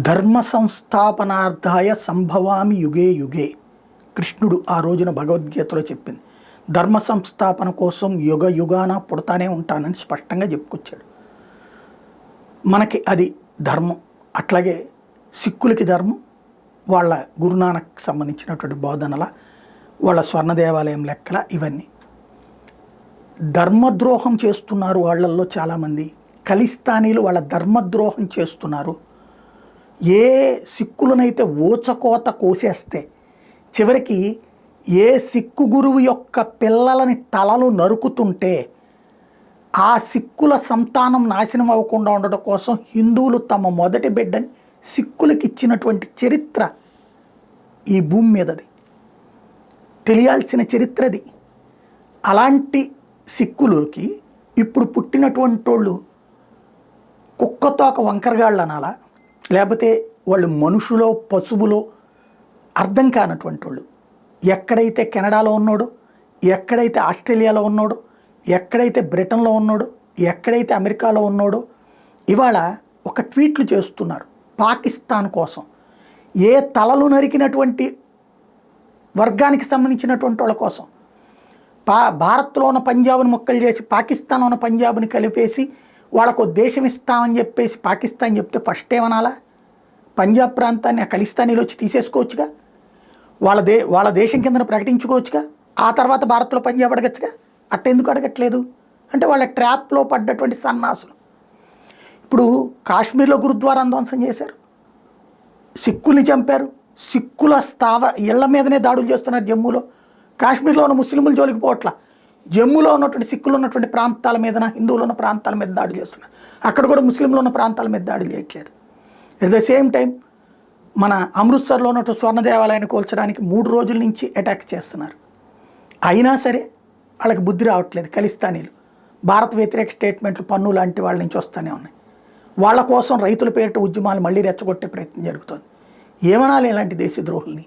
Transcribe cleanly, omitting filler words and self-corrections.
ధర్మ సంస్థాపనార్థాయ సంభవామి యుగే యుగే. కృష్ణుడు ఆ రోజున భగవద్గీతలో చెప్పింది. ధర్మ సంస్థాపన కోసం యుగ యుగాన పుడతానే ఉంటానని స్పష్టంగా చెప్పుకొచ్చాడు. మనకి అది ధర్మం. అట్లాగే సిక్కులకి ధర్మం, వాళ్ళ గురునానక్ సంబంధించినటువంటి బోధనల, వాళ్ళ స్వర్ణ దేవాలయం లెక్కల, ఇవన్నీ ధర్మద్రోహం చేస్తున్నారు. వాళ్ళల్లో చాలామంది ఖలిస్తానీలు వాళ్ళ ధర్మద్రోహం చేస్తున్నారు. ఏ సిక్కులనైతే ఊచకోత కోసేస్తే చివరికి ఏ సిక్కు గురువు యొక్క పిల్లలని తలలు నరుకుతుంటే ఆ సిక్కుల సంతానం నాశనం అవ్వకుండా ఉండడం కోసం హిందువులు తమ మొదటి బిడ్డని సిక్కులకి ఇచ్చినటువంటి చరిత్ర ఈ భూమి మీదది. తెలియాల్సిన చరిత్రది. అలాంటి సిక్కులకి ఇప్పుడు పుట్టినటువంటి వాళ్ళు కుక్కతోక వంకరగాళ్ళు అనాలా, లేకపోతే వాళ్ళు మనుషులో పశువులో అర్థం కానటువంటి వాళ్ళు. ఎక్కడైతే కెనడాలో ఉన్నాడో, ఎక్కడైతే ఆస్ట్రేలియాలో ఉన్నాడో, ఎక్కడైతే బ్రిటన్లో ఉన్నాడో, ఎక్కడైతే అమెరికాలో ఉన్నాడో ఇవాళ ఒక ట్వీట్లు చేస్తున్నారు పాకిస్తాన్ కోసం. ఏ తలలు నరికినటువంటి వర్గానికి సంబంధించినటువంటి వాళ్ళ కోసం. భారత్లో ఉన్న పంజాబ్ని ముక్కలు చేసి పాకిస్తాన్లో ఉన్న పంజాబ్ని కలిపేసి వాళ్ళకు దేశం ఇస్తామని చెప్పేసి పాకిస్తాన్ చెప్తే ఫస్ట్ ఏమనాలా? పంజాబ్ ప్రాంతాన్ని ఆ ఖలిస్తానీలు వచ్చి తీసేసుకోవచ్చుగా, వాళ్ళ దేశం కింద ప్రకటించుకోవచ్చుగా, ఆ తర్వాత భారత్లో పంజాబ్ అడగచ్చుగా. అట్టెందుకు అడగట్లేదు అంటే వాళ్ళ ట్రాప్లో పడ్డటువంటి సన్నాసులు. ఇప్పుడు కాశ్మీర్లో గురుద్వారా ధ్వంసం చేశారు, సిక్కుల్ని చంపారు, సిక్కుల ఇళ్ల మీదనే దాడులు చేస్తున్నారు జమ్మూలో. కాశ్మీర్లో ఉన్న ముస్లింల జోలికి పోవట్ల, జమ్మూలో ఉన్నటువంటి సిక్కులు ఉన్నటువంటి ప్రాంతాల మీద, హిందువులు ఉన్న ప్రాంతాల మీద దాడులు చేస్తున్నారు. అక్కడ కూడా ముస్లింలు ఉన్న ప్రాంతాల మీద దాడులు చేయట్లేదు. ఎట్ ద సేమ్ టైం మన అమృత్సర్లో ఉన్నటువంటి స్వర్ణ దేవాలయాన్ని కూల్చడానికి 3 రోజుల నుంచి అటాక్ చేస్తున్నారు. అయినా సరే వాళ్ళకి బుద్ధి రావట్లేదు. ఖలిస్తానీలు భారత వ్యతిరేక స్టేట్మెంట్లు, పన్ను లాంటి వాళ్ళ నుంచి వస్తూనే ఉన్నాయి. వాళ్ళ కోసం రైతుల పేరిట ఉద్యమాలు మళ్ళీ రెచ్చగొట్టే ప్రయత్నం జరుగుతుంది. ఏమనాలి ఇలాంటి దేశద్రోహుల్ని?